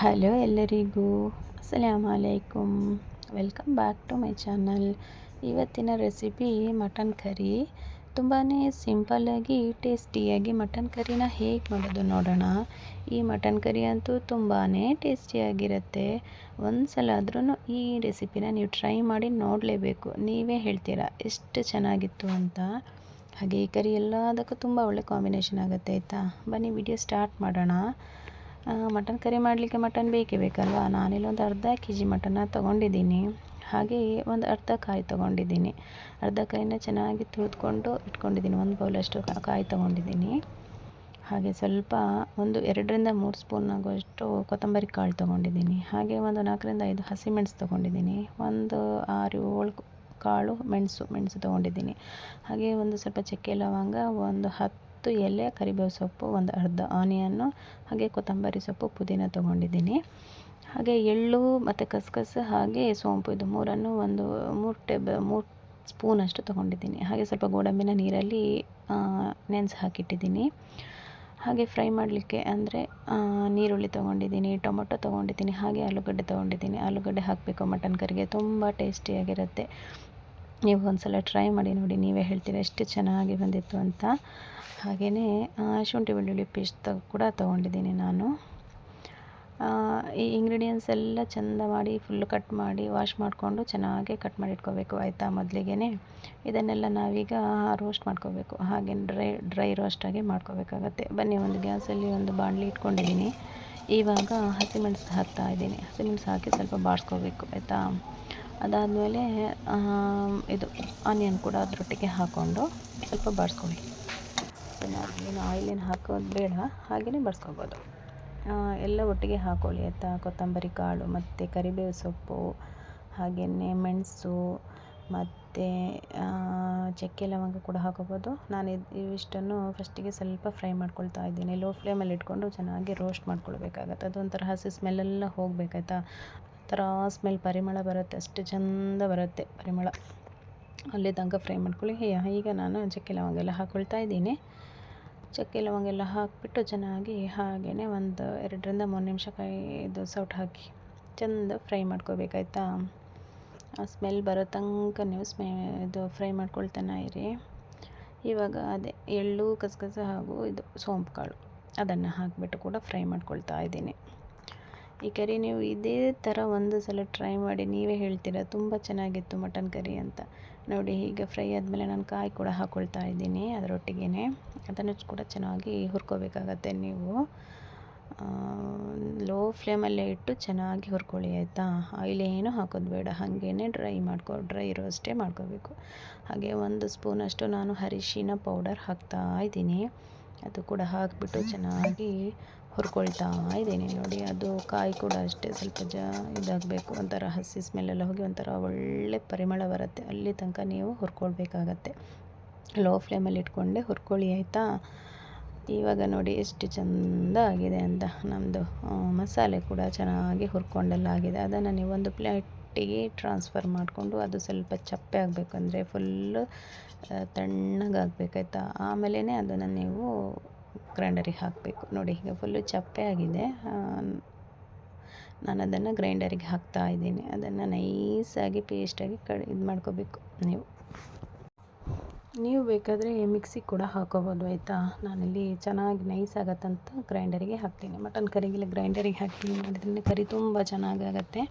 Hello ಎಲ್ಲರಿಗೂ ಅಸ್ಸಲಾಮು ಅಲೈಕುಮ್. Welcome back to my channel. ಇವತ್ತಿನ ರೆಸಿಪಿ ಮಟನ್ ಕರಿ. ತುಂಬಾ ಸಿಂಪಲ್ಲಾಗಿ ಟೇಸ್ಟಿಯಾಗಿ ಮಟನ್ ಕರಿನ ಹೇಗೆ ಮಾಡೋದು ನೋಡೋಣ. ಈ ಮಟನ್ ಕರಿ ಅಂತೂ ತುಂಬಾ ಟೇಸ್ಟಿಯಾಗಿರುತ್ತೆ. ಒಂದು ಸಲ ಆದ್ರೂ ಈ ರೆಸಿಪಿನ ನೀವು ಟ್ರೈ ಮಾಡಿ ನೋಡಲೇಬೇಕು. ನೀವೇ ಹೇಳ್ತೀರಾ ಎಷ್ಟು ಚೆನ್ನಾಗಿತ್ತು ಅಂತ. ಹಾಗೆ ಈ ಕರಿ ಎಲ್ಲದಕ್ಕೂ ತುಂಬ ಒಳ್ಳೆ ಕಾಂಬಿನೇಷನ್ ಆಗುತ್ತೆ ಆಯಿತಾ. ಬನ್ನಿ ವಿಡಿಯೋ ಸ್ಟಾರ್ಟ್ ಮಾಡೋಣ. ಮಟನ್ ಕರಿ ಮಾಡಲಿಕ್ಕೆ ಮಟನ್ ಬೇಕೇ ಬೇಕಲ್ವಾ. ನಾನಿಲ್ಲಿ ಒಂದು ಅರ್ಧ ಕೆ ಜಿ ಮಟನ್ನ ತೊಗೊಂಡಿದ್ದೀನಿ. ಹಾಗೆ ಒಂದು ಅರ್ಧ ಕಾಯಿ ತೊಗೊಂಡಿದ್ದೀನಿ. ಅರ್ಧ ಕಾಯಿನ ಚೆನ್ನಾಗಿ ತುರಿದ್ಕೊಂಡು ಇಟ್ಕೊಂಡಿದ್ದೀನಿ. ಒಂದು ಬೌಲಷ್ಟು ಕಾಯಿ ತೊಗೊಂಡಿದ್ದೀನಿ. ಹಾಗೆ ಸ್ವಲ್ಪ ಒಂದು 2-3 ಸ್ಪೂನ್ ಆಗುವಷ್ಟು ಕೊತ್ತಂಬರಿ ಕಾಳು ತೊಗೊಂಡಿದ್ದೀನಿ. ಹಾಗೆ ಒಂದು 4-5 ಹಸಿಮೆಣಸು ತೊಗೊಂಡಿದ್ದೀನಿ. ಒಂದು 6-7 ಕಾಳು ಮೆಣಸು ತೊಗೊಂಡಿದ್ದೀನಿ. ಹಾಗೆ ಒಂದು ಸ್ವಲ್ಪ ಚಕ್ಕೆ ಲವಂಗ, ಒಂದು 10 ಎಲೆ ಕರಿಬೇವು ಸೊಪ್ಪು, ಒಂದು ಅರ್ಧ ಆನಿಯನ್ನು, ಹಾಗೆ ಕೊತ್ತಂಬರಿ ಸೊಪ್ಪು, ಪುದೀನ ತೊಗೊಂಡಿದ್ದೀನಿ. ಹಾಗೆ ಎಳ್ಳು ಮತ್ತು ಕಸಕಸು ಹಾಗೆ ಸೋಂಪು, ಇದು ಮೂರನ್ನು ಒಂದು 3 ಸ್ಪೂನಷ್ಟು ತೊಗೊಂಡಿದ್ದೀನಿ. ಹಾಗೆ ಸ್ವಲ್ಪ ಗೋಡಂಬಿನ ನೀರಲ್ಲಿ ನೆನೆಸಿ ಹಾಕಿಟ್ಟಿದ್ದೀನಿ. ಹಾಗೆ ಫ್ರೈ ಮಾಡಲಿಕ್ಕೆ ಅಂದರೆ ನೀರುಳ್ಳಿ ತೊಗೊಂಡಿದ್ದೀನಿ, ಟೊಮೊಟೊ ತೊಗೊಂಡಿದ್ದೀನಿ, ಹಾಗೆ ಆಲೂಗಡ್ಡೆ ತೊಗೊಂಡಿದ್ದೀನಿ. ಆಲೂಗಡ್ಡೆ ಹಾಕಬೇಕು ಮಟನ್ ಕರಿಗೆ, ತುಂಬ ಟೇಸ್ಟಿಯಾಗಿರುತ್ತೆ. ನೀವು ಒಂದು ಸಲ ಟ್ರೈ ಮಾಡಿ ನೋಡಿ, ನೀವೇ ಹೇಳ್ತೀರ ಎಷ್ಟು ಚೆನ್ನಾಗಿ ಬಂದಿತ್ತು ಅಂತ. ಹಾಗೆಯೇ ಶುಂಠಿ ಬೆಳ್ಳುಳ್ಳಿ ಪೇಸ್ಟ್ ಕೂಡ ತೊಗೊಂಡಿದ್ದೀನಿ ನಾನು. ಈ ಇಂಗ್ರೀಡಿಯೆಂಟ್ಸ್ ಎಲ್ಲ ಚೆಂದ ಮಾಡಿ ಫುಲ್ಲು ಕಟ್ ಮಾಡಿ ವಾಶ್ ಮಾಡಿಕೊಂಡು ಚೆನ್ನಾಗಿ ಕಟ್ ಮಾಡಿ ಇಟ್ಕೋಬೇಕು ಆಯಿತಾ. ಮೊದಲಿಗೆ ಇದನ್ನೆಲ್ಲ ನಾವೀಗ ರೋಸ್ಟ್ ಮಾಡ್ಕೋಬೇಕು. ಹಾಗೆ ಡ್ರೈ ರೋಸ್ಟಾಗಿ ಮಾಡ್ಕೋಬೇಕಾಗತ್ತೆ. ಬನ್ನಿ, ಒಂದು ಗ್ಯಾಸಲ್ಲಿ ಒಂದು ಬಾಣಲಿ ಇಟ್ಕೊಂಡಿದ್ದೀನಿ. ಇವಾಗ ಹಸಿಮೆಣಸು ಹಾಕ್ತಾಯಿದ್ದೀನಿ. ಹಸಿಮೆಣಸು ಹಾಕಿ ಸ್ವಲ್ಪ ಬಾಡಿಸ್ಕೋಬೇಕು ಆಯಿತಾ. ಅದಾದಮೇಲೆ ಇದು ಆನಿಯನ್ ಕೂಡ ಅದರೊಟ್ಟಿಗೆ ಹಾಕ್ಕೊಂಡು ಸ್ವಲ್ಪ ಬಾಡಿಸ್ಕೊಳ್ಳಿ. ಏನು ಆಯಿಲೇನು ಹಾಕೋದು ಬೇಡ, ಹಾಗೆಯೇ ಬಾಡಿಸ್ಕೋಬೋದು. ಎಲ್ಲ ಒಟ್ಟಿಗೆ ಹಾಕ್ಕೊಳ್ಳಿ ಆಯಿತಾ. ಕೊತ್ತಂಬರಿ ಕಾಳು ಮತ್ತು ಕರಿಬೇವು ಸೊಪ್ಪು, ಹಾಗೆಯೇ ಮೆಣಸು ಮತ್ತು ಚಕ್ಕೆ ಲವಂಗ ಕೂಡ ಹಾಕೋಬೋದು. ನಾನು ಇವಿಷ್ಟನ್ನು ಫಸ್ಟಿಗೆ ಸ್ವಲ್ಪ ಫ್ರೈ ಮಾಡ್ಕೊಳ್ತಾ ಇದ್ದೀನಿ. ಲೋ ಫ್ಲೇಮಲ್ಲಿ ಇಟ್ಕೊಂಡು ಚೆನ್ನಾಗಿ ರೋಸ್ಟ್ ಮಾಡ್ಕೊಳ್ಬೇಕಾಗತ್ತೆ. ಅದೊಂಥರ ಹಸಿ ಸ್ಮೆಲ್ಲೆಲ್ಲ ಹೋಗಬೇಕಾಯ್ತಾ. ಥರ ಸ್ಮೆಲ್ ಪರಿಮಳ ಬರುತ್ತೆ, ಅಷ್ಟು ಚೆಂದ ಬರುತ್ತೆ ಪರಿಮಳ. ಅಲ್ಲಿ ತನಕ ಫ್ರೈ ಮಾಡ್ಕೊಳ್ಳಿ. ಈಗ ನಾನು ಚಕ್ಕೆ ಲವಂಗ ಎಲ್ಲ ಹಾಕ್ಕೊಳ್ತಾ ಇದ್ದೀನಿ. ಚಕ್ಕೆ ಲವಂಗ ಎಲ್ಲ ಹಾಕಿಬಿಟ್ಟು ಚೆನ್ನಾಗಿ ಹಾಗೆಯೇ ಒಂದು 2-3 ನಿಮಿಷ ಇದು ಸೌಟ್ ಹಾಕಿ ಚೆಂದ ಫ್ರೈ ಮಾಡ್ಕೋಬೇಕಾಯ್ತಾ. ಆ ಸ್ಮೆಲ್ ಬರೋ ತನಕ ನೀವು ಇದು ಫ್ರೈ ಮಾಡ್ಕೊಳ್ತಾನೆ ಇರಿ. ಇವಾಗ ಅದೇ ಎಳ್ಳು, ಕಸಕಸು ಹಾಗೂ ಇದು ಸೋಂಪು ಕಾಳು ಅದನ್ನು ಹಾಕಿಬಿಟ್ಟು ಕೂಡ ಫ್ರೈ ಮಾಡ್ಕೊಳ್ತಾ ಇದ್ದೀನಿ. ಈ ಕರಿ ನೀವು ಇದೇ ಥರ ಒಂದು ಸಲ ಟ್ರೈ ಮಾಡಿ, ನೀವೇ ಹೇಳ್ತೀರಾ ತುಂಬ ಚೆನ್ನಾಗಿತ್ತು ಮಟನ್ ಕರಿ ಅಂತ. ನೋಡಿ, ಈಗ ಫ್ರೈ ಆದಮೇಲೆ ನಾನು ಕಾಯಿ ಕೂಡ ಹಾಕ್ಕೊಳ್ತಾ ಇದ್ದೀನಿ ಅದರೊಟ್ಟಿಗೆ. ಅದನ್ನು ಕೂಡ ಚೆನ್ನಾಗಿ ಹುರ್ಕೋಬೇಕಾಗತ್ತೆ. ನೀವು ಲೋ ಫ್ಲೇಮಲ್ಲೇ ಇಟ್ಟು ಚೆನ್ನಾಗಿ ಹುರ್ಕೊಳ್ಳಿ ಆಯಿತಾ. ಆಯಿಲ್ ಏನು ಹಾಕೋದು ಬೇಡ, ಹಾಗೇ ಡ್ರೈ ರೋಸ್ಟೇ ಮಾಡ್ಕೋಬೇಕು. ಹಾಗೆ 1 ಸ್ಪೂನಷ್ಟು ನಾನು ಅರಿಶಿನ ಪೌಡರ್ ಹಾಕ್ತಾ ಇದ್ದೀನಿ. ಅದು ಕೂಡ ಹಾಕಿಬಿಟ್ಟು ಚೆನ್ನಾಗಿ ಹುರ್ಕೊಳ್ತಾ ಇದ್ದೀನಿ. ನೋಡಿ, ಅದು ಕಾಯಿ ಕೂಡ ಅಷ್ಟೇ ಸ್ವಲ್ಪ ಇದಾಗಬೇಕು, ಒಂಥರ ಹಸಿ ಸ್ಮೆಲ್ಲೆಲ್ಲ ಹೋಗಿ ಒಂಥರ ಒಳ್ಳೆ ಪರಿಮಳ ಬರುತ್ತೆ. ಅಲ್ಲಿ ತನಕ ನೀವು ಹುರ್ಕೊಳ್ಬೇಕಾಗತ್ತೆ. ಲೋ ಫ್ಲೇಮಲ್ಲಿ ಇಟ್ಕೊಂಡೆ ಹುರ್ಕೊಳ್ಳಿ ಆಯಿತಾ. ಇವಾಗ ನೋಡಿ ಎಷ್ಟು ಚೆಂದ ಆಗಿದೆ ಅಂತ. ನಮ್ಮದು ಮಸಾಲೆ ಕೂಡ ಚೆನ್ನಾಗಿ ಹುರ್ಕೊಂಡೆಲ್ಲ ಆಗಿದೆ. ಅದನ್ನು ನೀವು ಒಂದು ಪ್ಲೇಟಿಗೆ ಟ್ರಾನ್ಸ್ಫರ್ ಮಾಡಿಕೊಂಡು, ಅದು ಸ್ವಲ್ಪ ಚಪ್ಪೆ ಆಗಬೇಕು, ಅಂದರೆ ಫುಲ್ಲು ತಣ್ಣಗಾಗಬೇಕಾಯ್ತಾ. ಆಮೇಲೆ ಅದನ್ನು ನೀವು ಗ್ರೈಂಡರಿಗೆ ಹಾಕಬೇಕು. ನೋಡಿ, ಈಗ ಫುಲ್ಲು ಚಪ್ಪೆ ಆಗಿದೆ. ನಾನು ಅದನ್ನು ಗ್ರೈಂಡರಿಗೆ ಹಾಕ್ತಾ ಇದ್ದೀನಿ. ಅದನ್ನು ನೈಸಾಗಿ ಪೇಸ್ಟಾಗಿ ಇದು ಮಾಡ್ಕೋಬೇಕು. ನೀವು ಬೇಕಾದರೆ ಮಿಕ್ಸಿಗೆ ಕೂಡ ಹಾಕೋಬೋದು ಆಯಿತಾ. ನಾನಿಲ್ಲಿ ಚೆನ್ನಾಗಿ ನೈಸ್ ಆಗತ್ತಂತ ಗ್ರೈಂಡರಿಗೆ ಹಾಕ್ತೀನಿ. ಮಟನ್ ಕರಿಗೆಲ್ಲ ಗ್ರೈಂಡರಿಗೆ ಹಾಕಿ ಮಾಡಿದ್ರೆ ಕರಿ ತುಂಬ ಚೆನ್ನಾಗಾಗತ್ತೆ.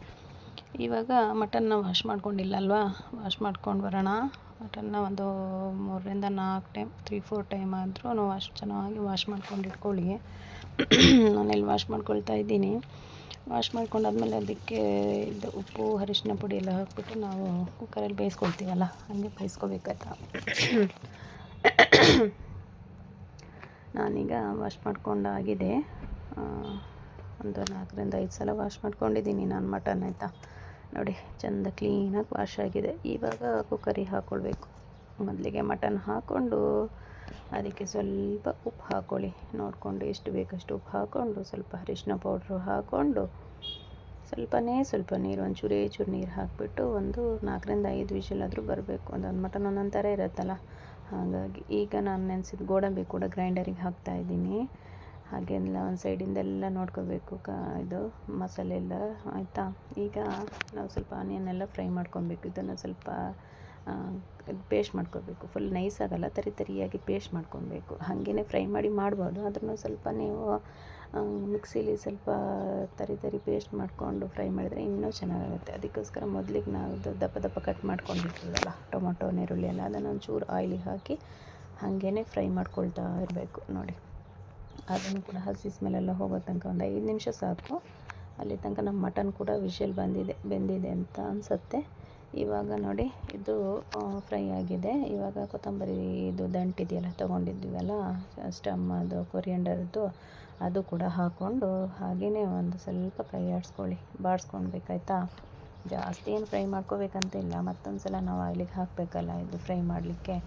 ಇವಾಗ ಮಟನ್ನ ವಾಶ್ ಮಾಡ್ಕೊಂಡಿಲ್ಲ ಅಲ್ವಾ, ವಾಶ್ ಮಾಡ್ಕೊಂಡು ಬರೋಣ. ಮಟನ್ನ ಒಂದು 3-4 ಟೈಮ್ 3-4 ಟೈಮ್ ಆದರೂ ಚೆನ್ನಾಗಿ ವಾಶ್ ಮಾಡ್ಕೊಂಡು ಇಟ್ಕೊಳ್ಳಿ. ನಾನಿಲ್ಲಿ ವಾಶ್ ಮಾಡ್ಕೊಳ್ತಾ ಇದ್ದೀನಿ. ವಾಶ್ ಮಾಡ್ಕೊಂಡಾದ್ಮೇಲೆ ಅದಕ್ಕೆ ಇದು ಉಪ್ಪು, ಅರಿಶಿನ ಪುಡಿ ಎಲ್ಲ ಹಾಕ್ಬಿಟ್ಟು ನಾವು ಕುಕ್ಕರಲ್ಲಿ ಬೇಯಿಸ್ಕೊಳ್ತೀವಲ್ಲ, ಹಾಗೆ ಬೇಯಿಸ್ಕೋಬೇಕಾಯ್ತಾ. ನಾನೀಗ ವಾಶ್ ಮಾಡ್ಕೊಂಡಾಗಿದೆ. ಒಂದು 4-5 ಸಲ ವಾಶ್ ಮಾಡ್ಕೊಂಡಿದ್ದೀನಿ ನಾನು ಮಟನ್ ಆಯಿತಾ. ನೋಡಿ, ಚೆಂದ ಕ್ಲೀನಾಗಿ ವಾಶ್ ಆಗಿದೆ. ಇವಾಗ ಕುಕ್ಕರಿಗೆ ಹಾಕ್ಕೊಳ್ಬೇಕು. ಮೊದಲಿಗೆ ಮಟನ್ ಹಾಕ್ಕೊಂಡು ಅದಕ್ಕೆ ಸ್ವಲ್ಪ ಉಪ್ಪು ಹಾಕ್ಕೊಳ್ಳಿ. ನೋಡಿಕೊಂಡು ಎಷ್ಟು ಬೇಕಷ್ಟು ಉಪ್ಪು ಹಾಕ್ಕೊಂಡು, ಸ್ವಲ್ಪ ಅರಿಶಿನ ಪೌಡ್ರು ಹಾಕ್ಕೊಂಡು, ಸ್ವಲ್ಪ ನೀರು, ಒಂಚೂರು ನೀರು ಹಾಕಿಬಿಟ್ಟು ಒಂದು 4-5 ವಿಷಲಾದರೂ ಬರಬೇಕು. ಒಂದೊಂದು ಮಟನ್ ಒಂದೊಂದು ಥರ ಇರುತ್ತಲ್ಲ, ಹಾಗಾಗಿ. ಈಗ ನಾನು ನೆನೆಸಿದ ಗೋಡಂಬಿ ಕೂಡ ಗ್ರೈಂಡರಿಗೆ ಹಾಕ್ತಾಯಿದ್ದೀನಿ. ಹಾಗೆಲ್ಲ ಒಂದು ಸೈಡಿಂದೆಲ್ಲ ನೋಡ್ಕೋಬೇಕು ಇದು ಮಸಾಲೆ ಎಲ್ಲ ಆಯಿತಾ. ಈಗ ನಾವು ಸ್ವಲ್ಪ ಆನಿಯನ್ನೆಲ್ಲ ಫ್ರೈ ಮಾಡ್ಕೊಬೇಕು. ಇದನ್ನು ಸ್ವಲ್ಪ ಪೇಸ್ಟ್ ಮಾಡ್ಕೋಬೇಕು. ಫುಲ್ ನೈಸ್ ಆಗಲ್ಲ, ತರಿಯಾಗಿ ಪೇಸ್ಟ್ ಮಾಡ್ಕೊಬೇಕು. ಹಾಗೇ ಫ್ರೈ ಮಾಡಿ ಮಾಡ್ಬೋದು, ಆದ್ರೂ ಸ್ವಲ್ಪ ನೀವು ಮಿಕ್ಸಿಲಿ ಸ್ವಲ್ಪ ತರಿ ಪೇಸ್ಟ್ ಮಾಡಿಕೊಂಡು ಫ್ರೈ ಮಾಡಿದರೆ ಇನ್ನೂ ಚೆನ್ನಾಗಾಗುತ್ತೆ. ಅದಕ್ಕೋಸ್ಕರ ಮೊದಲಿಗೆ ನಾವು ದಪ್ಪ ದಪ್ಪ ಕಟ್ ಮಾಡ್ಕೊಂಡಿರ್ತೀವಲ್ಲ ಟೊಮೊಟೊ ಈರುಳ್ಳಿ ಎಲ್ಲ, ಅದನ್ನು ಒಂಚೂರು ಆಯಿಲಿಗೆ ಹಾಕಿ ಹಾಗೇ ಫ್ರೈ ಮಾಡ್ಕೊಳ್ತಾ ಇರಬೇಕು ನೋಡಿ. ಅದನ್ನು ಕೂಡ ಹಸಿ ಸ್ಮೆಲ್ಲೆಲ್ಲ ಹೋಗೋ ತನಕ ಒಂದು 5 ನಿಮಿಷ ಸಾಕು. ಅಲ್ಲಿ ತನಕ ನಮ್ಮ ಮಟನ್ ಕೂಡ ವಿಷಲ್ ಬೆಂದಿದೆ ಅಂತ ಅನಿಸುತ್ತೆ. ಇವಾಗ ನೋಡಿ ಇದು ಫ್ರೈ ಆಗಿದೆ. ಇವಾಗ ಕೊತ್ತಂಬರಿ ಇದು ದಂಟಿದೆಯಲ್ಲ ತೊಗೊಂಡಿದ್ದೀವಲ್ಲ, ಸ್ಟಮ್ ಅದು ಕೊರಿಯಂಡರ್ದು, ಅದು ಕೂಡ ಹಾಕ್ಕೊಂಡು ಹಾಗೆಯೇ ಒಂದು ಸ್ವಲ್ಪ ಕೈ ಆಡಿಸ್ಕೊಳ್ಳಿ, ಬಾಡಿಸ್ಕೊಳ್ಬೇಕಾಯ್ತಾ. ಜಾಸ್ತಿ ಏನು ಫ್ರೈ ಮಾಡ್ಕೋಬೇಕಂತ ಇಲ್ಲ, ಮತ್ತೊಂದು ಸಲ ನಾವು ಆಯಿಲಿಗೆ ಹಾಕಬೇಕಲ್ಲ ಇದು ಫ್ರೈ ಮಾಡಲಿಕ್ಕೆ.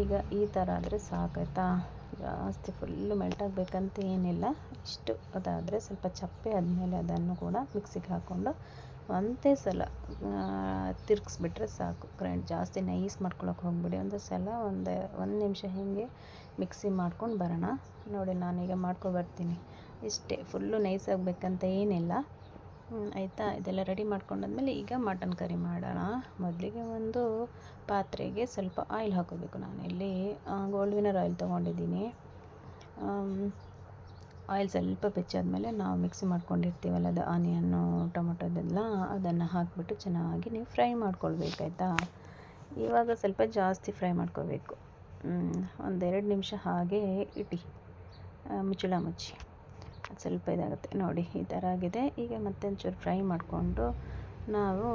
ಈಗ ಈ ಥರ ಆದರೆ ಸಾಕಾಯ್ತಾ. ಜಾಸ್ತಿ ಫುಲ್ಲು ಮೆಲ್ಟ್ ಆಗಬೇಕಂತ ಏನಿಲ್ಲ. ಇಷ್ಟು ಅದಾದರೆ ಸ್ವಲ್ಪ ಚಪ್ಪೆ ಆದಮೇಲೆ ಅದನ್ನು ಕೂಡ ಮಿಕ್ಸಿಗೆ ಹಾಕ್ಕೊಂಡು ಒಂದೇ ಸಲ ತಿರುಗಿಸ್ಬಿಟ್ರೆ ಸಾಕು. ಜಾಸ್ತಿ ನೈಸ್ ಮಾಡ್ಕೊಳಕ್ಕೆ ಹೋಗ್ಬಿಡಿ. ಒಂದು ಸಲ ಒಂದು ನಿಮಿಷ ಹೀಗೆ ಮಿಕ್ಸಿ ಮಾಡ್ಕೊಂಡು ಬರೋಣ. ನೋಡಿ ನಾನೀಗ ಮಾಡ್ಕೊಬರ್ತೀನಿ. ಇಷ್ಟೇ, ಫುಲ್ಲು ನೈಸ್ ಆಗಬೇಕಂತ ಏನಿಲ್ಲ ಆಯಿತಾ. ಇದೆಲ್ಲ ರೆಡಿ ಮಾಡ್ಕೊಂಡಾದ್ಮೇಲೆ ಈಗ ಮಟನ್ ಕರಿ ಮಾಡೋಣ. ಮೊದಲಿಗೆ ಒಂದು ಪಾತ್ರೆಗೆ ಸ್ವಲ್ಪ ಆಯಿಲ್ ಹಾಕೋಬೇಕು. ನಾನಿಲ್ಲಿ ಗೋಲ್ಡ್ ವಿನ್ನರ್ ಆಯಿಲ್ ತೊಗೊಂಡಿದ್ದೀನಿ. ಆಯಿಲ್ ಸ್ವಲ್ಪ ಬೆಚ್ಚಾದ್ಮೇಲೆ ನಾವು ಮಿಕ್ಸಿ ಮಾಡ್ಕೊಂಡಿರ್ತೀವಲ್ಲ ಅದು ಆನಿಯನ್ನು ಟೊಮೊಟೊದೆಲ್ಲ, ಅದನ್ನು ಹಾಕಿಬಿಟ್ಟು ಚೆನ್ನಾಗಿ ನೀವು ಫ್ರೈ ಮಾಡ್ಕೊಳ್ಬೇಕಾಯ್ತಾ. ಇವಾಗ ಸ್ವಲ್ಪ ಜಾಸ್ತಿ ಫ್ರೈ ಮಾಡ್ಕೋಬೇಕು. 1-2 ನಿಮಿಷ ಹಾಗೆ ಇಟ್ಟು ಮುಚ್ಚಳ ಮುಚ್ಚಿ, ಅದು ಸ್ವಲ್ಪ ಇದಾಗುತ್ತೆ ನೋಡಿ. ಈ ಥರ ಆಗಿದೆ. ಈಗ ಮತ್ತೆ ಒಂಚೂರು ಫ್ರೈ ಮಾಡಿಕೊಂಡು ನಾವು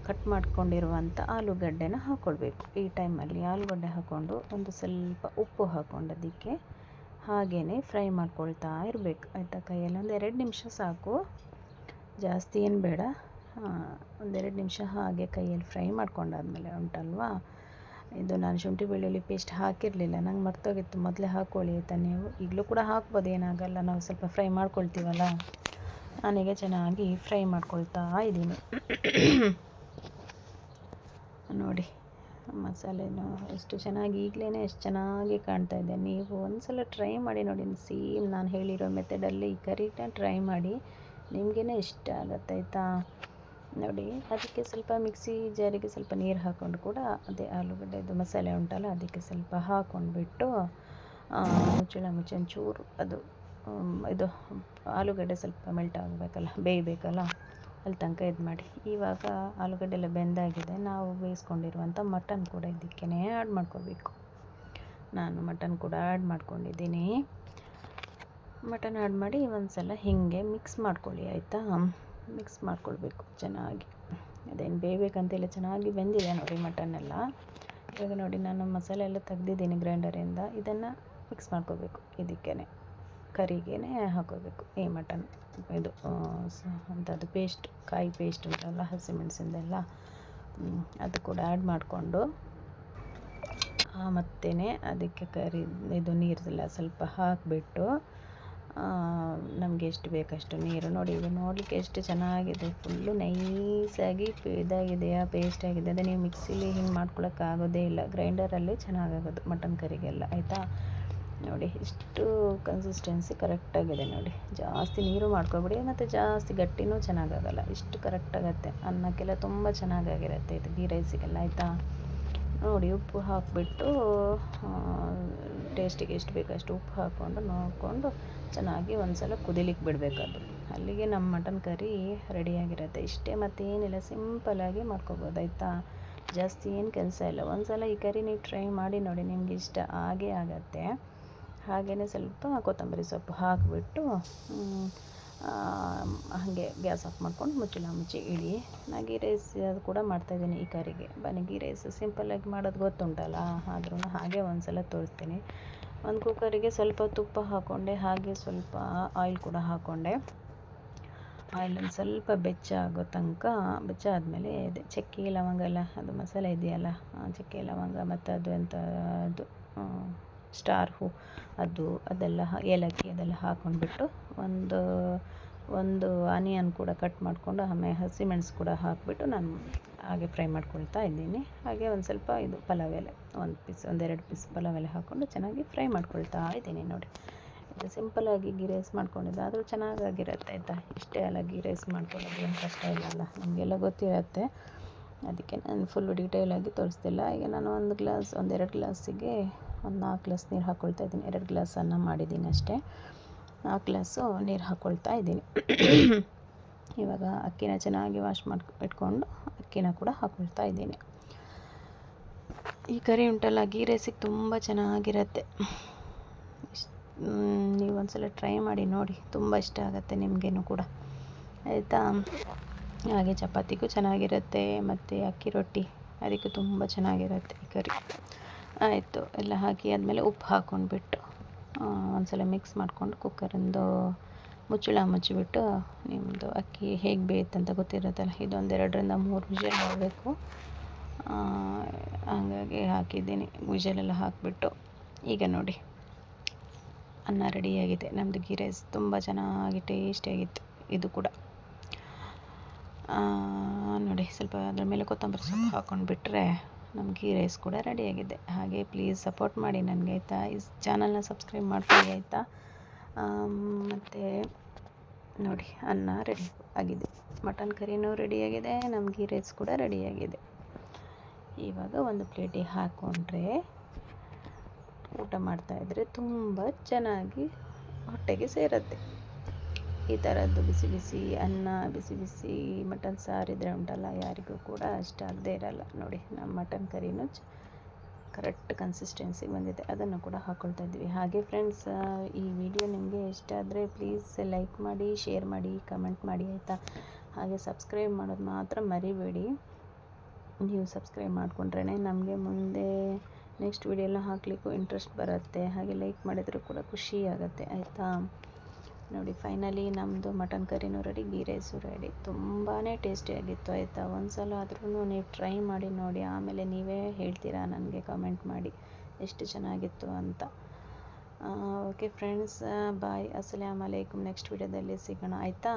ಕಟ್ ಮಾಡ್ಕೊಂಡಿರುವಂಥ ಆಲೂಗಡ್ಡೆನ ಹಾಕ್ಕೊಳ್ಬೇಕು. ಈ ಟೈಮಲ್ಲಿ ಆಲೂಗಡ್ಡೆ ಹಾಕ್ಕೊಂಡು ಒಂದು ಸ್ವಲ್ಪ ಉಪ್ಪು ಹಾಕ್ಕೊಂಡು ಅದಕ್ಕೆ ಹಾಗೇ ಫ್ರೈ ಮಾಡ್ಕೊಳ್ತಾ ಇರಬೇಕು ಆಯಿತಾ. ಕೈಯಲ್ಲಿ 1-2 ನಿಮಿಷ ಸಾಕು, ಜಾಸ್ತಿ ಏನು ಬೇಡ. 1-2 ನಿಮಿಷ ಹಾಗೆ ಕೈಯಲ್ಲಿ ಫ್ರೈ ಮಾಡ್ಕೊಂಡಾದ್ಮೇಲೆ ಉಂಟಲ್ವಾ, ಇದು ನಾನು ಶುಂಠಿ ಬೆಳ್ಳುಳ್ಳಿ ಪೇಸ್ಟ್ ಹಾಕಿರಲಿಲ್ಲ, ನಂಗೆ ಮರ್ತೋಗಿತ್ತು. ಮೊದಲೇ ಹಾಕ್ಕೊಳ್ಳಿ ಆಯಿತಾ. ನೀವು ಈಗಲೂ ಕೂಡ ಹಾಕ್ಬೋದು, ಏನಾಗಲ್ಲ. ನಾವು ಸ್ವಲ್ಪ ಫ್ರೈ ಮಾಡ್ಕೊಳ್ತೀವಲ್ಲ. ನಾನೀಗ ಚೆನ್ನಾಗಿ ಫ್ರೈ ಮಾಡ್ಕೊಳ್ತಾ ಇದ್ದೀನಿ ನೋಡಿ. ಮಸಾಲೆನೂ ಎಷ್ಟು ಚೆನ್ನಾಗಿ ಈಗಲೇ ಎಷ್ಟು ಚೆನ್ನಾಗಿ ಕಾಣ್ತಾ ಇದೆ. ನೀವು ಒಂದು ಸಲ ಟ್ರೈ ಮಾಡಿ ನೋಡಿ. ಸೇಮ್ ನಾನು ಹೇಳಿರೋ ಮೆಥಡಲ್ಲಿ ಈ ಕರಿನ ಟ್ರೈ ಮಾಡಿ, ನಿಮಗೇ ಇಷ್ಟ ಆಗುತ್ತೆ ಆಯಿತಾ. ನೋಡಿ, ಅದಕ್ಕೆ ಸ್ವಲ್ಪ ಮಿಕ್ಸಿ ಜಾರಿಗೆ ಸ್ವಲ್ಪ ನೀರು ಹಾಕ್ಕೊಂಡು ಕೂಡ ಅದೇ ಆಲೂಗಡ್ಡೆದು ಮಸಾಲೆ ಉಂಟಲ್ಲ ಅದಕ್ಕೆ ಸ್ವಲ್ಪ ಹಾಕ್ಕೊಂಡ್ಬಿಟ್ಟು ಮುಚ್ಚಿ ಒಂಚೂರು ಅದು ಇದು ಆಲೂಗಡ್ಡೆ ಸ್ವಲ್ಪ ಮೆಲ್ಟ್ ಆಗಬೇಕಲ್ಲ, ಬೇಯಬೇಕಲ್ಲ, ಅಲ್ಲಿ ತನಕ ಇದು ಮಾಡಿ. ಇವಾಗ ಆಲೂಗಡ್ಡೆ ಎಲ್ಲ ಬೆಂದಾಗಿದೆ. ನಾವು ಬೇಯಿಸ್ಕೊಂಡಿರುವಂಥ ಮಟನ್ ಕೂಡ ಇದಕ್ಕೇ ಆ್ಯಡ್ ಮಾಡ್ಕೋಬೇಕು. ನಾನು ಮಟನ್ ಕೂಡ ಆ್ಯಡ್ ಮಾಡ್ಕೊಂಡಿದ್ದೀನಿ. ಮಟನ್ ಆ್ಯಡ್ ಮಾಡಿ ಒಂದು ಸಲ ಹೀಗೆ ಮಿಕ್ಸ್ ಮಾಡ್ಕೊಳ್ಳಿ ಆಯಿತಾ. ಮಿಕ್ಸ್ ಮಾಡ್ಕೊಳ್ಬೇಕು ಚೆನ್ನಾಗಿ. ಅದೇನು ಬೇಯಬೇಕಂತಿಲ್ಲ, ಚೆನ್ನಾಗಿ ಬೆಂದಿದೆ ನೋಡಿ ಮಟನ್ನೆಲ್ಲ. ಇವಾಗ ನೋಡಿ ನಾನು ಮಸಾಲೆ ಎಲ್ಲ ತೆಗ್ದಿದ್ದೀನಿ ಗ್ರೈಂಡರಿಂದ. ಇದನ್ನು ಮಿಕ್ಸ್ ಮಾಡ್ಕೋಬೇಕು, ಇದಕ್ಕೇ ಕರಿಗೇ ಹಾಕೋಬೇಕು ಈ ಮಟನ್. ಇದು ಅಂಥದ್ದು ಪೇಸ್ಟ್, ಕಾಯಿ ಪೇಸ್ಟ್ ಉಂಟಲ್ಲ ಹಸಿಮೆಣಸಿಂದೆಲ್ಲ, ಅದು ಕೂಡ ಆ್ಯಡ್ ಮಾಡಿಕೊಂಡು ಮತ್ತೆ ಅದಕ್ಕೆ ಇದು ನೀರೆಲ್ಲ ಸ್ವಲ್ಪ ಹಾಕಿಬಿಟ್ಟು ನಮಗೆ ಎಷ್ಟು ಬೇಕಷ್ಟು ನೀರು. ನೋಡಿ ಇದು ನೋಡಲಿಕ್ಕೆ ಎಷ್ಟು ಚೆನ್ನಾಗಿದೆ, ಫುಲ್ಲು ನೈಸಾಗಿ ಇದಾಗಿದೆಯಾ, ಪೇಸ್ಟ್ ಆಗಿದೆ. ಅದೇ ನೀವು ಮಿಕ್ಸಿಲಿ ಹಿಂಗೆ ಮಾಡ್ಕೊಳಕ್ಕಾಗೋದೇ ಇಲ್ಲ, ಗ್ರೈಂಡರಲ್ಲಿ ಚೆನ್ನಾಗಾಗೋದು ಮಟನ್ ಕರಿಗೆಲ್ಲ ಆಯಿತಾ. ನೋಡಿ ಇಷ್ಟು ಕನ್ಸಿಸ್ಟೆನ್ಸಿ ಕರೆಕ್ಟಾಗಿದೆ ನೋಡಿ. ಜಾಸ್ತಿ ನೀರು ಮಾಡ್ಕೊಬಿಡಿ, ಮತ್ತು ಜಾಸ್ತಿ ಗಟ್ಟಿನೂ ಚೆನ್ನಾಗಾಗಲ್ಲ. ಇಷ್ಟು ಕರೆಕ್ಟಾಗತ್ತೆ. ಅನ್ನಕ್ಕೆಲ್ಲ ತುಂಬ ಚೆನ್ನಾಗಾಗಿರುತ್ತೆ ಇದು, ಗೀ ರೈಸಿಗೆಲ್ಲ ಆಯಿತಾ. ನೋಡಿ ಉಪ್ಪು ಹಾಕಿಬಿಟ್ಟು ಟೇಸ್ಟಿಗೆ ಎಷ್ಟು ಬೇಕಷ್ಟು ಉಪ್ಪು ಹಾಕ್ಕೊಂಡು ನೋಡಿಕೊಂಡು ಚೆನ್ನಾಗಿ ಒಂದು ಸಲ ಕುದಿಲಿಕ್ಕೆ ಬಿಡಬೇಕದು. ಅಲ್ಲಿಗೆ ನಮ್ಮ ಮಟನ್ ಕರಿ ರೆಡಿಯಾಗಿರುತ್ತೆ. ಇಷ್ಟೇ, ಮತ್ತೇನಿಲ್ಲ, ಸಿಂಪಲ್ಲಾಗಿ ಮಾಡ್ಕೊಬೋದು ಆಯಿತಾ. ಜಾಸ್ತಿ ಏನು ಕೆಲಸ ಇಲ್ಲ. ಒಂದು ಸಲ ಈ ಕರಿ ನೀವು ಟ್ರೈ ಮಾಡಿ ನೋಡಿ, ನಿಮ್ಗೆ ಇಷ್ಟ ಆಗೇ ಆಗತ್ತೆ. ಹಾಗೆಯೇ ಸ್ವಲ್ಪ ಕೊತ್ತಂಬರಿ ಸೊಪ್ಪು ಹಾಕಿಬಿಟ್ಟು ಹಾಗೆ ಗ್ಯಾಸ್ ಆಫ್ ಮಾಡ್ಕೊಂಡು ಮುಚ್ಚಳ ಮುಚ್ಚಿ ಇಡಿ. ನಾ ಗೀ ರೈಸ್ ಅದು ಕೂಡ ಮಾಡ್ತಾಯಿದ್ದೀನಿ ಈ ಕರಿಗೆ. ಗೀ ರೈಸ್ ಸಿಂಪಲ್ಲಾಗಿ ಮಾಡೋದು ಗೊತ್ತುಂಟಲ್ಲ, ಆದ್ರೂ ಹಾಗೆ ಒಂದು ಸಲ ತೋರಿಸ್ತೀನಿ. ಒಂದು ಕುಕ್ಕರಿಗೆ ಸ್ವಲ್ಪ ತುಪ್ಪ ಹಾಕ್ಕೊಂಡೆ, ಹಾಗೆ ಸ್ವಲ್ಪ ಆಯಿಲ್ ಕೂಡ ಹಾಕ್ಕೊಂಡೆ. ಆಯಿಲನ್ನು ಸ್ವಲ್ಪ ಬೆಚ್ಚಾಗೋ ತನಕ, ಬೆಚ್ಚಾದಮೇಲೆ ಇದೆ ಚಕ್ಕೆ ಲವಂಗ ಎಲ್ಲ, ಅದು ಮಸಾಲೆ ಇದೆಯಲ್ಲ, ಚಕ್ಕೆ ಲವಂಗ ಮತ್ತು ಅದು ಅದು ಸ್ಟಾರ್ ಹೂ, ಅದೆಲ್ಲ ಏಲಕ್ಕಿ ಅದೆಲ್ಲ ಹಾಕ್ಕೊಂಡ್ಬಿಟ್ಟು ಒಂದು ಆನಿಯನ್ ಕೂಡ ಕಟ್ ಮಾಡಿಕೊಂಡು ಆಮೇಲೆ ಹಸಿಮೆಣಸು ಕೂಡ ಹಾಕಿಬಿಟ್ಟು ನಾನು ಹಾಗೆ ಫ್ರೈ ಮಾಡ್ಕೊಳ್ತಾ ಇದ್ದೀನಿ. ಹಾಗೆ ಒಂದು ಸ್ವಲ್ಪ ಇದು ಪಲಾವ್ ಎಲೆ, 1-2 ಪೀಸ್ ಪಲಾವ್ ಎಲೆ ಹಾಕ್ಕೊಂಡು ಚೆನ್ನಾಗಿ ಫ್ರೈ ಮಾಡ್ಕೊಳ್ತಾ ಇದ್ದೀನಿ ನೋಡಿ. ಸಿಂಪಲಾಗಿ ಗೀ ರೈಸ್ ಮಾಡ್ಕೊಂಡಿದ್ದು, ಆದರೂ ಚೆನ್ನಾಗಾಗಿರುತ್ತೆ ಆಯಿತಾ. ಇಷ್ಟೇ ಅಲ್ಲ, ಗೀ ರೈಸ್ ಮಾಡ್ಕೊಳ್ಳೋದು ಏನು ಕಷ್ಟ ಇಲ್ಲಲ್ಲ, ನಮಗೆಲ್ಲ ಗೊತ್ತಿರುತ್ತೆ. ಅದಕ್ಕೆ ನಾನು ಫುಲ್ಲು ಡೀಟೇಲಾಗಿ ತೋರಿಸ್ತಿಲ್ಲ. ಈಗ ನಾನು ಒಂದೆರಡು ಗ್ಲಾಸಿಗೆ ಒಂದು 4 ಗ್ಲಾಸ್ ನೀರು ಹಾಕ್ಕೊಳ್ತಾ ಇದ್ದೀನಿ. 2 ಗ್ಲಾಸ್ ಅನ್ನ ಮಾಡಿದ್ದೀನಿ ಅಷ್ಟೇ, 4 ಗ್ಲಾಸು ನೀರು ಹಾಕ್ಕೊಳ್ತಾ ಇದ್ದೀನಿ. ಇವಾಗ ಅಕ್ಕಿನ ಚೆನ್ನಾಗಿ ವಾಶ್ ಮಾಡಿ ಇಟ್ಕೊಂಡು ಅಕ್ಕಿನ ಕೂಡ ಹಾಕ್ಕೊಳ್ತಾ ಇದ್ದೀನಿ. ಈ ಕರಿ ಉಂಟಲ್ಲ, ಗೀ ರೈಸಿಗೆ ತುಂಬ ಚೆನ್ನಾಗಿರುತ್ತೆ. ನೀವು ಒಂದ್ಸಲ ಟ್ರೈ ಮಾಡಿ ನೋಡಿ, ತುಂಬ ಇಷ್ಟ ಆಗುತ್ತೆ ನಿಮಗೇನು ಕೂಡ ಆಯಿತಾ. ಹಾಗೆ ಚಪಾತಿಗೂ ಚೆನ್ನಾಗಿರುತ್ತೆ, ಮತ್ತು ಅಕ್ಕಿ ರೊಟ್ಟಿ ಅದಕ್ಕೂ ತುಂಬ ಚೆನ್ನಾಗಿರುತ್ತೆ ಈ ಕರಿ. ಆಯಿತು, ಎಲ್ಲ ಹಾಕಿ ಆದಮೇಲೆ ಉಪ್ಪು ಹಾಕ್ಕೊಂಡ್ಬಿಟ್ಟು ಒಂದ್ಸಲ ಮಿಕ್ಸ್ ಮಾಡಿಕೊಂಡು ಕುಕ್ಕರಿಂದು ಮುಚ್ಚಳ ಮುಚ್ಚಿಬಿಟ್ಟು, ನಿಮ್ಮದು ಅಕ್ಕಿ ಹೇಗೆ ಬೇಯುತ್ತಂತ ಗೊತ್ತಿರುತ್ತಲ್ಲ, ಇದೊಂದು 2ರಿಂದ 3 ವಿಷಲ್ ಮಾಡಬೇಕು. ಹಾಗಾಗಿ ಹಾಕಿದ್ದೀನಿ, ವಿಷಲೆಲ್ಲ ಹಾಕಿಬಿಟ್ಟು. ಈಗ ನೋಡಿ, ಅನ್ನ ರೆಡಿಯಾಗಿದೆ. ನಮ್ಮದು ಗೀ ರೈಸ್ ತುಂಬ ಚೆನ್ನಾಗಿ ಟೇಸ್ಟಿಯಾಗಿತ್ತು ಇದು ಕೂಡ. ನೋಡಿ, ಸ್ವಲ್ಪ ಅದ್ರ ಮೇಲೆ ಕೊತ್ತಂಬರಿ ಸೊಪ್ಪು ಹಾಕ್ಕೊಂಡ್ಬಿಟ್ರೆ ನಮ್ಮ ಗೀ ರೈಸ್ ಕೂಡ ರೆಡಿಯಾಗಿದೆ. ಹಾಗೆ ಪ್ಲೀಸ್ ಸಪೋರ್ಟ್ ಮಾಡಿ ನನಗೆ ಆಯಿತಾ. ಈ ಚಾನಲ್ನ ಸಬ್ಸ್ಕ್ರೈಬ್ ಮಾಡ್ಕೊಳ್ಳಿ ಆಯಿತಾ. ಮತ್ತು ನೋಡಿ, ಅನ್ನ ರೆಡಿ ಆಗಿದೆ, ಮಟನ್ ಕರಿನೂ ರೆಡಿಯಾಗಿದೆ, ನಮ್ಮ ಗೀ ರೈಸ್ ಕೂಡ ರೆಡಿಯಾಗಿದೆ. ಇವಾಗ ಒಂದು ಪ್ಲೇಟಿಗೆ ಹಾಕ್ಕೊಂಡ್ರೆ ಊಟ ಮಾಡ್ತಾಯಿದ್ರೆ ತುಂಬ ಚೆನ್ನಾಗಿ ಹೊಟ್ಟೆಗೆ ಸೇರುತ್ತೆ. ಈ ಥರದ್ದು ಬಿಸಿ ಬಿಸಿ ಅನ್ನ, ಬಿಸಿ ಬಿಸಿ ಮಟನ್ ಸಾರಿದ್ರೆ ಉಂಟಲ್ಲ, ಯಾರಿಗೂ ಕೂಡ ಇಷ್ಟ ಆಗದೇ ಇರಲ್ಲ. ನೋಡಿ, ನಮ್ಮ ಮಟನ್ ಕರಿನೂ ಕರೆಕ್ಟ್ ಕನ್ಸಿಸ್ಟೆನ್ಸಿಗೆ ಬಂದಿದೆ, ಅದನ್ನು ಕೂಡ ಹಾಕ್ಕೊಳ್ತಾ ಇದ್ವಿ. ಹಾಗೆ ಫ್ರೆಂಡ್ಸ್, ಈ ವಿಡಿಯೋ ನಿಮಗೆ ಇಷ್ಟ ಆದರೆ ಪ್ಲೀಸ್ ಲೈಕ್ ಮಾಡಿ, ಶೇರ್ ಮಾಡಿ, ಕಮೆಂಟ್ ಮಾಡಿ ಆಯಿತಾ. ಹಾಗೆ ಸಬ್ಸ್ಕ್ರೈಬ್ ಮಾಡೋದು ಮಾತ್ರ ಮರಿಬೇಡಿ. ನೀವು ಸಬ್ಸ್ಕ್ರೈಬ್ ಮಾಡಿಕೊಂಡ್ರೆ ನಮಗೆ ಮುಂದೆ ನೆಕ್ಸ್ಟ್ ವಿಡಿಯೋ ಎಲ್ಲ ಹಾಕಲಿಕ್ಕೂ ಇಂಟ್ರೆಸ್ಟ್ ಬರುತ್ತೆ. ಹಾಗೆ ಲೈಕ್ ಮಾಡಿದರೂ ಕೂಡ ಖುಷಿ ಆಗುತ್ತೆ ಆಯಿತಾ. ನೋಡಿ, ಫೈನಲಿ ನಮ್ಮದು ಮಟನ್ ಕರಿನೂ ರೆಡಿ, ಗೀ ರೈಸು ರೆಡಿ. ತುಂಬಾ ಟೇಸ್ಟಿಯಾಗಿತ್ತು ಆಯಿತಾ. ಒಂದು ಸಲ ಆದ್ರೂ ನೀವು ಟ್ರೈ ಮಾಡಿ ನೋಡಿ, ಆಮೇಲೆ ನೀವೇ ಹೇಳ್ತೀರಾ ನನಗೆ ಕಮೆಂಟ್ ಮಾಡಿ ಎಷ್ಟು ಚೆನ್ನಾಗಿತ್ತು ಅಂತ. ಓಕೆ ಫ್ರೆಂಡ್ಸ್, ಬಾಯ್, ಅಸ್ಸಲಾಮು ಅಲೈಕುಮ್. ನೆಕ್ಸ್ಟ್ ವಿಡಿಯೋದಲ್ಲಿ ಸಿಗೋಣ ಆಯಿತಾ.